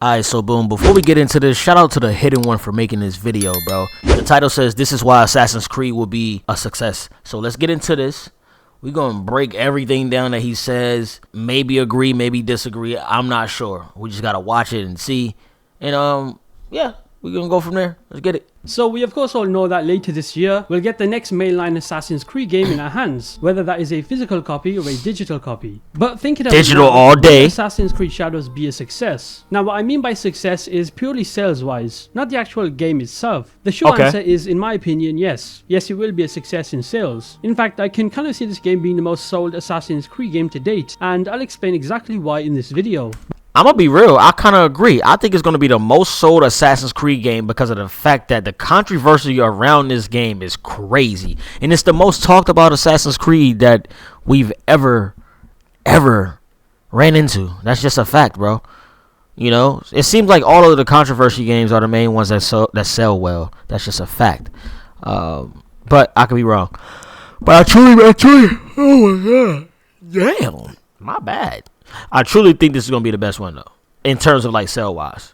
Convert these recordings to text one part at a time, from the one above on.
Alright, so boom, before we get into this, shout out to the hidden one for making this video, bro. The title says, this is why Assassin's Creed will be a success. So let's get into this. We're going to break everything down that he says. Maybe agree, maybe disagree. I'm not sure. We just got to watch it and see. And, yeah, we're going to go from there. Let's get it. So we of course all know that later this year, we'll get the next mainline Assassin's Creed game in our hands, whether that is a physical copy or a digital copy. But thinking of digital all day, will Assassin's Creed Shadows be a success? Now what I mean by success is purely sales wise, not the actual game itself. The short answer is, in my opinion, yes. Yes, it will be a success in sales. In fact, I can kind of see this game being the most sold Assassin's Creed game to date, and I'll explain exactly why in this video. I'm gonna be real, I kind of agree. I think it's gonna be the most sold Assassin's Creed game because of the fact that the controversy around this game is crazy. And it's the most talked about Assassin's Creed that we've ever ran into. That's just a fact, bro. You know, it seems like all of the controversy games are the main ones that sell well. That's just a fact. But I could be wrong. But I truly, oh my god, damn, my bad. I truly think this is going to be the best one, though, in terms of, like, sale-wise.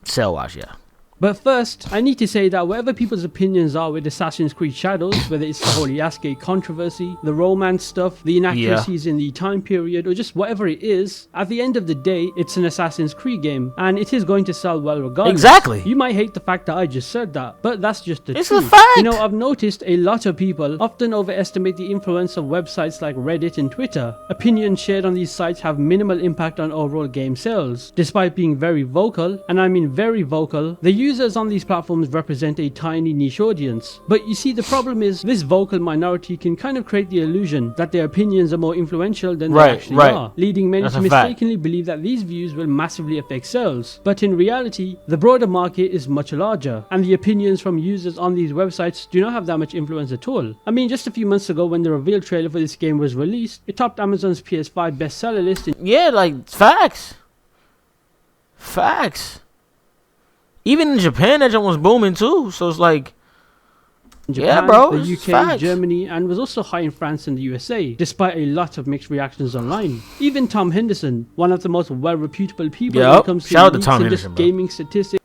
Sale-wise, yeah. But first, I need to say that whatever people's opinions are with Assassin's Creed Shadows, whether it's the whole Yasuke controversy, the romance stuff, the inaccuracies in the time period, or just whatever it is, at the end of the day, it's an Assassin's Creed game, and it is going to sell well regardless. Exactly. You might hate the fact that I just said that, but that's just the truth. It's a fact. You know, I've noticed a lot of people often overestimate the influence of websites like Reddit and Twitter. Opinions shared on these sites have minimal impact on overall game sales. Despite being very vocal, and I mean very vocal, the users on these platforms represent a tiny niche audience. But you see, the problem is this vocal minority can kind of create the illusion that their opinions are more influential than they actually are, leading many to mistakenly believe that these views will massively affect sales. But in reality, the broader market is much larger, and the opinions from users on these websites do not have that much influence at all. I mean, just a few months ago when the reveal trailer for this game was released, it topped Amazon's PS5 bestseller list. Yeah, like, facts. Facts. Even in Japan, that jump was booming too. So it's like, Japan, yeah, bro, the UK, facts. Germany, and was also high in France and the USA, despite a lot of mixed reactions online. Even Tom Henderson, one of the most well-reputable people when it comes to shout out to Tom Henderson, gaming statistics.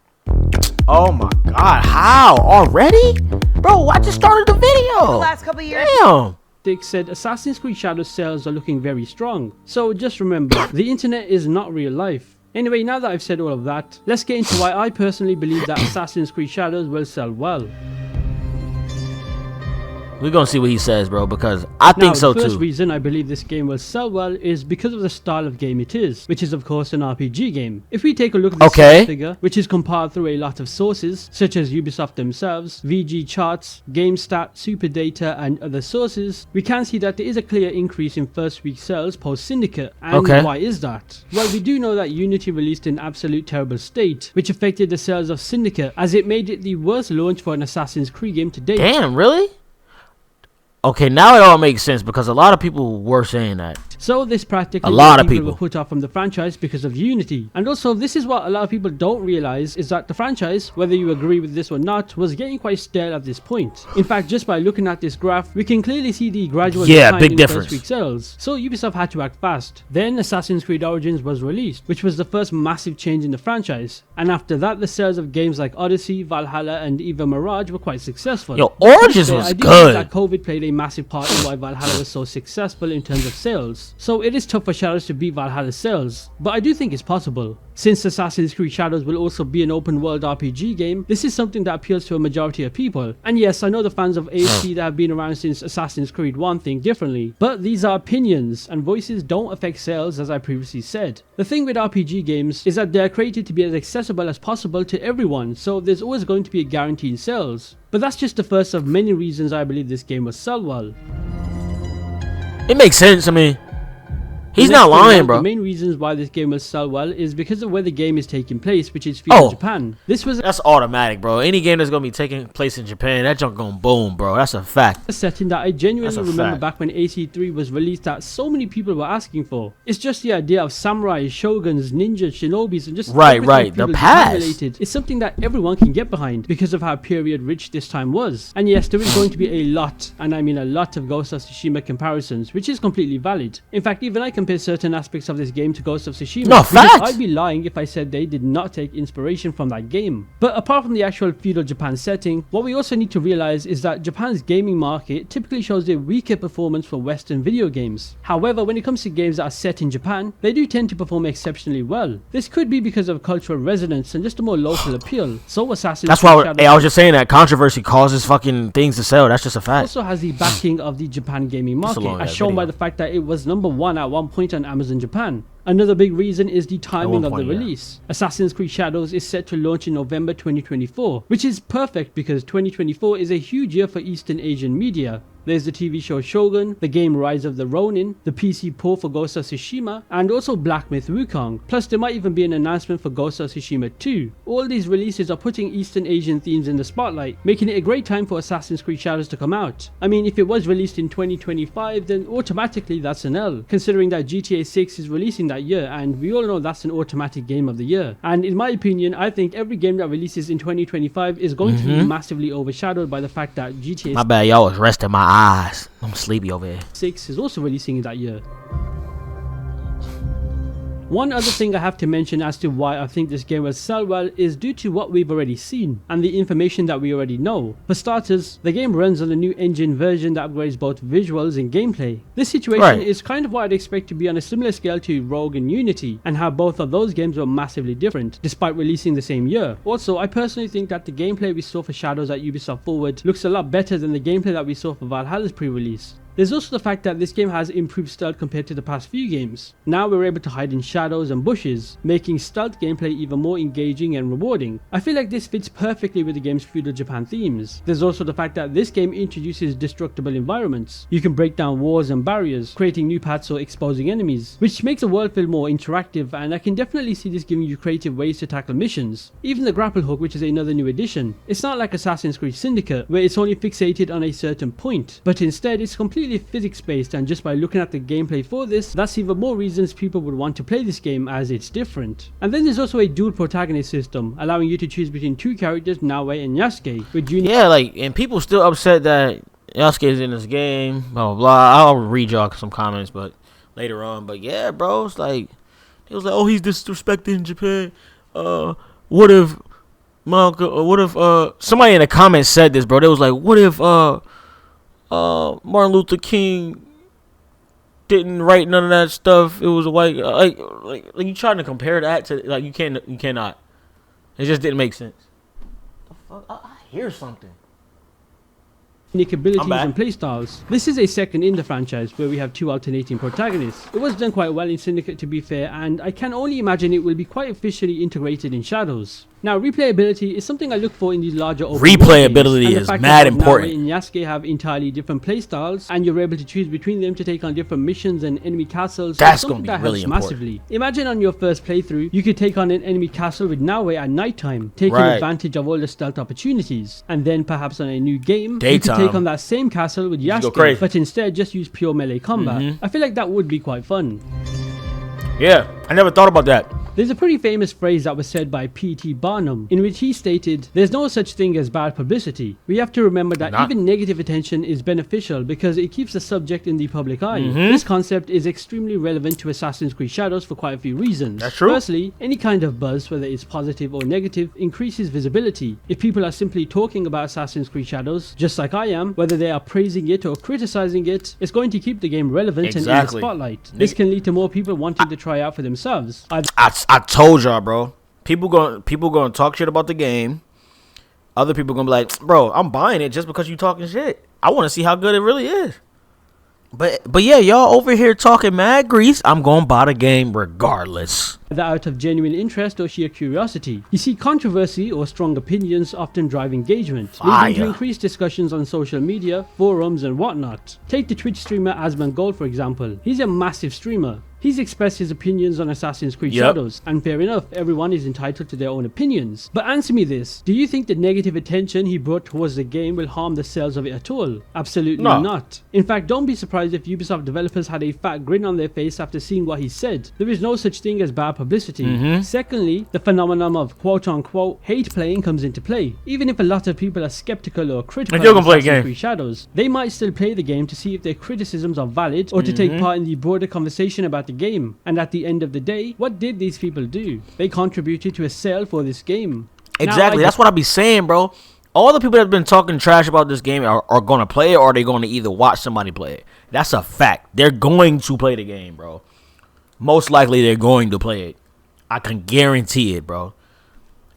Oh my god, how? Already? Bro, I just started the video. The last couple of years. Damn. Dick said Assassin's Creed Shadows sales are looking very strong. So just remember, the internet is not real life. Anyway, now that I've said all of that, let's get into why I personally believe that Assassin's Creed Shadows will sell well. We're gonna see what he says, bro, because I think so too. The first reason I believe this game will sell well is because of the style of game it is, which is of course an RPG game. If we take a look at the sales figure, which is compiled through a lot of sources, such as Ubisoft themselves, VG charts, GameStat, Superdata, and other sources, we can see that there is a clear increase in first week sales post Syndicate. And why is that? Well, we do know that Unity released in absolute terrible state, which affected the sales of Syndicate, as it made it the worst launch for an Assassin's Creed game to date. Damn, really? Okay, now it all makes sense because a lot of people were saying that. So this practically a lot of people were put off from the franchise because of Unity. And also, this is what a lot of people don't realize, is that the franchise, whether you agree with this or not, was getting quite stale at this point. In fact, just by looking at this graph, we can clearly see the gradual decline in first week sales. So Ubisoft had to act fast. Then Assassin's Creed Origins was released, which was the first massive change in the franchise. And after that, the sales of games like Odyssey, Valhalla, and even Mirage were quite successful. Yo, Origins was good. That COVID played a massive part in why Valhalla was so successful in terms of sales. So it is tough for Shadows to beat Valhalla's sales, but I do think it's possible. Since Assassin's Creed Shadows will also be an open world RPG game, this is something that appeals to a majority of people. And yes, I know the fans of AFC that have been around since Assassin's Creed 1 think differently, but these are opinions, and voices don't affect sales, as I previously said. The thing with RPG games is that they are created to be as accessible as possible to everyone, so there's always going to be a guarantee in sales. But that's just the first of many reasons I believe this game will sell well. It makes sense, I mean, he's not lying, bro. The main reasons why this game will sell well is because of where the game is taking place, which is featured in Japan. That's automatic, bro. Any game that's gonna be taking place in Japan, that junk gonna boom, bro. That's a fact. A setting that I genuinely remember back when AC3 was released that so many people were asking for. It's just the idea of samurais, shoguns, ninjas, shinobis, and just right. The past. It's something that everyone can get behind because of how period rich this time was. And yes, there is going to be a lot, and I mean a lot, of Ghost of Tsushima comparisons, which is completely valid. In fact, even I can compare certain aspects of this game to Ghost of Tsushima. No, facts. I'd be lying if I said they did not take inspiration from that game. But apart from the actual feudal Japan setting, what we also need to realize is that Japan's gaming market typically shows a weaker performance for Western video games. However, when it comes to games that are set in Japan, they do tend to perform exceptionally well. This could be because of cultural resonance and just a more local appeal. So Assassin's That's why I was just saying that controversy causes fucking things to sell. That's just a fact. Also has the backing of the Japan gaming market, as shown by the fact that it was #1 at one point on Amazon Japan. Another big reason is the timing of the release. Assassin's Creed Shadows is set to launch in November 2024, which is perfect because 2024 is a huge year for Eastern Asian media. There's the TV show Shogun, the game Rise of the Ronin, the PC port for Ghost of Tsushima, and also Black Myth Wukong. Plus there might even be an announcement for Ghost of Tsushima 2. All these releases are putting Eastern Asian themes in the spotlight, making it a great time for Assassin's Creed Shadows to come out. I mean, if it was released in 2025, then automatically that's an L, considering that GTA 6 is releasing that year, and we all know that's an automatic game of the year. And in my opinion, I think every game that releases in 2025 is going to be massively overshadowed by the fact that GTA My bad, y'all was resting my eyes. I'm sleepy over here. 6 is also releasing in that year. One other thing I have to mention as to why I think this game will sell well is due to what we've already seen and the information that we already know. For starters, the game runs on a new engine version that upgrades both visuals and gameplay. This situation is kind of what I'd expect to be on a similar scale to Rogue and Unity, and how both of those games were massively different despite releasing the same year. Also, I personally think that the gameplay we saw for Shadows at Ubisoft Forward looks a lot better than the gameplay that we saw for Valhalla's pre-release. There's also the fact that this game has improved stealth compared to the past few games. Now we're able to hide in shadows and bushes, making stealth gameplay even more engaging and rewarding. I feel like this fits perfectly with the game's feudal Japan themes. There's also the fact that this game introduces destructible environments. You can break down walls and barriers, creating new paths or exposing enemies, which makes the world feel more interactive, and I can definitely see this giving you creative ways to tackle missions. Even the grapple hook, which is another new addition. It's not like Assassin's Creed Syndicate, where it's only fixated on a certain point, but instead it's completely physics based, and just by looking at the gameplay for this, that's even more reasons people would want to play this game, as it's different. And then there's also a dual protagonist system, allowing you to choose between two characters, Naoe and Yasuke, with Junior. Yeah, like, and people still upset that Yasuke is in this game, blah blah blah. I'll read y'all some comments but later on. But yeah, bro, it's like it was like, oh, he's disrespecting Japan. What if somebody in the comments said this, bro? They was like, what if Martin Luther King didn't write none of that stuff? It was a white like you trying to compare that to, like, you cannot. It just didn't make sense. The fuck? I hear something. Unique abilities and playstyles. This is a second in the franchise where we have two alternating protagonists. It was done quite well in Syndicate, to be fair, and I can only imagine it will be quite officially integrated in Shadows. Now, replayability is something I look for in these larger open replayability is mad important. Naoe and Yasuke have entirely different playstyles, and you're able to choose between them to take on different missions and enemy castles. That's going to be really important. Massively. Imagine on your first playthrough, you could take on an enemy castle with Naoe at nighttime, taking advantage of all the stealth opportunities, and then perhaps on a new game, you could take on that same castle with Yasuke, but instead just use pure melee combat. I feel like that would be quite fun. Yeah, I never thought about that. There's a pretty famous phrase that was said by P.T. Barnum, in which he stated, "There's no such thing as bad publicity." We have to remember that even negative attention is beneficial because it keeps the subject in the public eye. This concept is extremely relevant to Assassin's Creed Shadows for quite a few reasons. That's true. Firstly, any kind of buzz, whether it's positive or negative, increases visibility. If people are simply talking about Assassin's Creed Shadows, just like I am, whether they are praising it or criticizing it, it's going to keep the game relevant and in the spotlight. This can lead to more people wanting to try out for themselves. I told y'all, bro. People gonna talk shit about the game. Other people gonna be like, bro, I'm buying it just because you talking shit. I want to see how good it really is. But yeah, y'all over here talking mad grease. I'm gonna buy the game regardless. Either out of genuine interest or sheer curiosity. You see, controversy or strong opinions often drive engagement, leading to increased discussions on social media, forums and whatnot. Take the Twitch streamer Asman Gold for example. He's a massive streamer. He's expressed his opinions on Assassin's Creed Shadows, and fair enough, everyone is entitled to their own opinions. But answer me this, do you think the negative attention he brought towards the game will harm the sales of it at all? Absolutely not. In fact, don't be surprised if Ubisoft developers had a fat grin on their face after seeing what he said. There is no such thing as bad publicity. Secondly, the phenomenon of quote-unquote hate playing comes into play. Even if a lot of people are skeptical or critical of Assassin's Creed Shadows, they might still play the game to see if their criticisms are valid or to take part in the broader conversation about the game. And at the end of the day, what did these people do? They contributed to a sale for this game. Exactly. That's what I be saying, bro. All the people that have been talking trash about this game are going to play it, or they're going to either watch somebody play it. That's a fact. They're going to play the game, bro. Most likely they're going to play it. I can guarantee it, bro.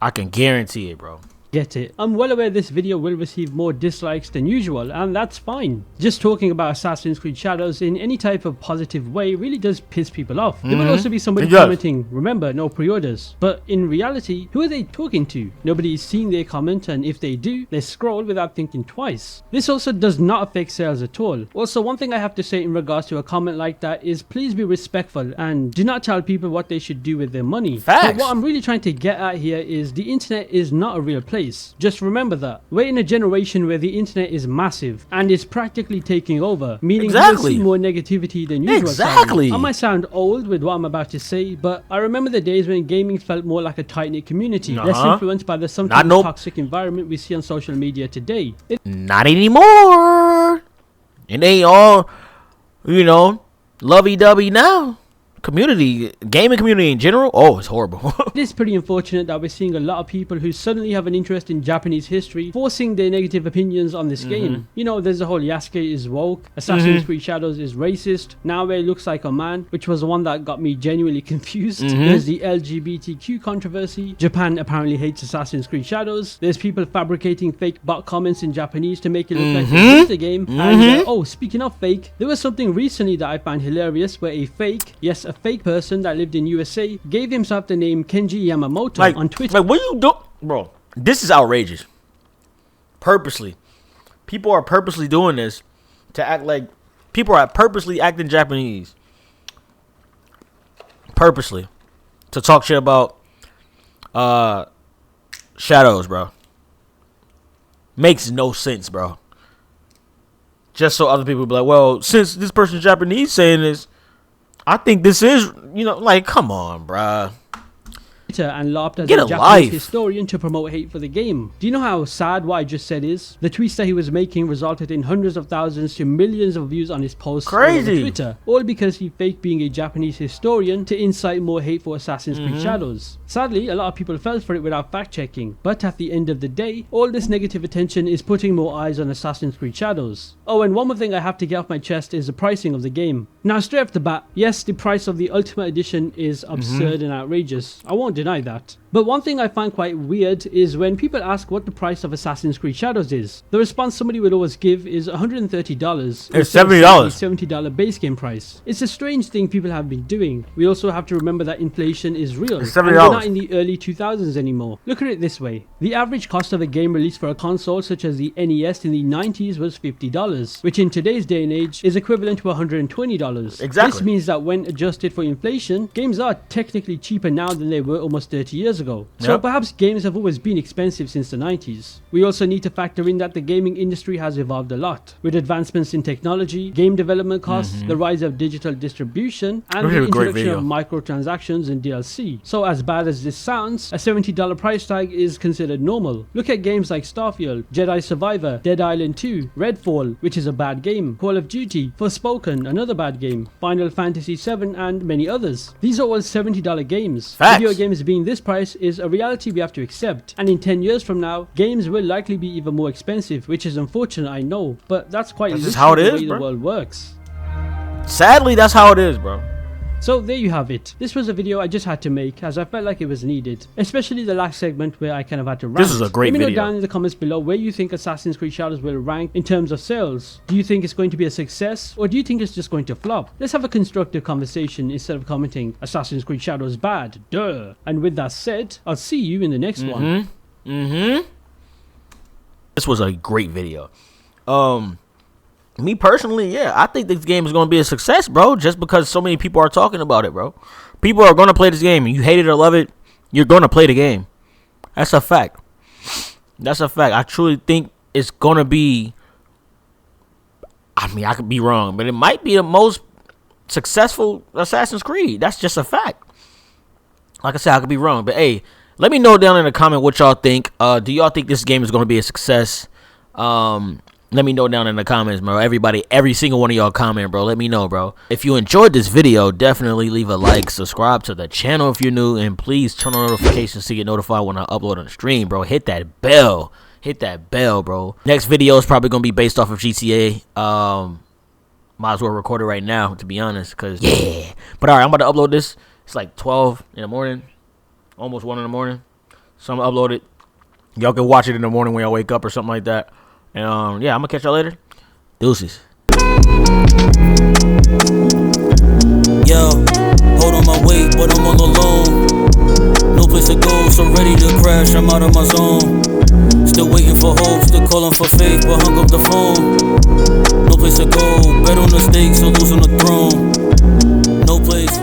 I can guarantee it, bro. Get it. I'm well aware this video will receive more dislikes than usual, and that's fine. Just talking about Assassin's Creed Shadows in any type of positive way really does piss people off. There will also be somebody commenting, remember, no pre-orders. But in reality, who are they talking to? Nobody is seeing their comment, and if they do, they scroll without thinking twice. This also does not affect sales at all. Also, one thing I have to say in regards to a comment like that is please be respectful and do not tell people what they should do with their money. Facts. But what I'm really trying to get at here is the internet is not a real place. Just remember that. We're in a generation where the internet is massive and is practically taking over, meaning we'll see more negativity than usual. Exactly. I might sound old with what I'm about to say, but I remember the days when gaming felt more like a tight-knit community, less influenced by the sometimes toxic environment we see on social media today. Not anymore. It ain't all, lovey-dovey now. Gaming community in general, it's horrible. It is pretty unfortunate that we're seeing a lot of people who suddenly have an interest in Japanese history forcing their negative opinions on this game. There's the whole Yasuke is woke, Assassin's Creed Shadows is racist, now it looks like a man, which was the one that got me genuinely confused. There's the LGBTQ controversy, Japan apparently hates Assassin's Creed Shadows, there's people fabricating fake bot comments in Japanese to make it look like they hate the game, and speaking of fake, there was something recently that I found hilarious where a fake person that lived in USA gave himself the name Kenji Yamamoto on Twitter. Like, what you do, bro? This is outrageous. Purposely, people are purposely doing this to act like people are purposely acting Japanese, purposely to talk shit about Shadows, bro. Makes no sense, bro. Just so other people be like, well, since this person's Japanese saying this, I think this is, come on, bruh. And LARPed as a Japanese historian to promote hate for the game. Do you know how sad what I just said is? The tweets that he was making resulted in hundreds of thousands to millions of views on his posts on Twitter, all because he faked being a Japanese historian to incite more hate for Assassin's Creed Shadows. Sadly, a lot of people fell for it without fact checking, but at the end of the day, all this negative attention is putting more eyes on Assassin's Creed Shadows. Oh, and one more thing I have to get off my chest is the pricing of the game. Now, straight off the bat, yes, the price of the Ultimate Edition is absurd and outrageous. I won't deny that. But one thing I find quite weird is when people ask what the price of Assassin's Creed Shadows is. The response somebody will always give is $130. It's $70. $70 base game price. It's a strange thing people have been doing. We also have to remember that inflation is real. It's $70. And we're not in the early 2000s anymore. Look at it this way. The average cost of a game released for a console such as the NES in the 90s was $50, which in today's day and age is equivalent to $120. Exactly. This means that when adjusted for inflation, games are technically cheaper now than they were almost 30 years ago. So perhaps games have always been expensive since the 90s. We also need to factor in that the gaming industry has evolved a lot, with advancements in technology, game development costs, the rise of digital distribution, and the introduction of microtransactions and DLC. So as bad as this sounds, a $70 price tag is considered normal. Look at games like Starfield, Jedi Survivor, Dead Island 2, Redfall, which is a bad game, Call of Duty, Forspoken, another bad game, Final Fantasy VII, and many others. These are all $70 games. Facts. Video games being this price is a reality we have to accept, and in 10 years from now, games will likely be even more expensive, which is unfortunate, I know, but that's quite literally how it is, the way bro. the world works. Sadly, that's how it is, bro. So there you have it. This was a video I just had to make as I felt like it was needed, especially the last segment where I kind of had to rant. This is a great video. Let me know down in the comments below where you think Assassin's Creed Shadows will rank in terms of sales. Do you think it's going to be a success, or do you think it's just going to flop? Let's have a constructive conversation instead of commenting Assassin's Creed Shadows bad, duh. And with that said, I'll see you in the next one. This was a great video. Me personally, yeah, I think this game is going to be a success, bro, just because so many people are talking about it, bro. People are going to play this game, and you hate it or love it, you're going to play the game. That's a fact. That's a fact. I truly think it's going to be, I mean, I could be wrong, but it might be the most successful Assassin's Creed. That's just a fact. Like I said, I could be wrong, but hey, let me know down in the comment what y'all think. Do y'all think this game is going to be a success? Let me know down in the comments, bro. Everybody, every single one of y'all comment, bro. Let me know, bro. If you enjoyed this video, definitely leave a like, subscribe to the channel if you're new, and please turn on notifications to get notified when I upload on the stream, bro. Hit that bell. Hit that bell, bro. Next video is probably going to be based off of GTA. Might as well record it right now, to be honest, because, yeah. But, all right, I'm about to upload this. It's like 12 in the morning, almost 1 in the morning. So I'm going to upload it. Y'all can watch it in the morning when y'all wake up or something like that. And, yeah, I'm going to catch y'all later. Deuces. Yo, hold on my weight, but I'm all alone. No place to go, so ready to crash, I'm out of my zone. Still waiting for hope, still calling for faith, but hung up the phone. No place to go, bet on the stakes, or losing the throne. No place.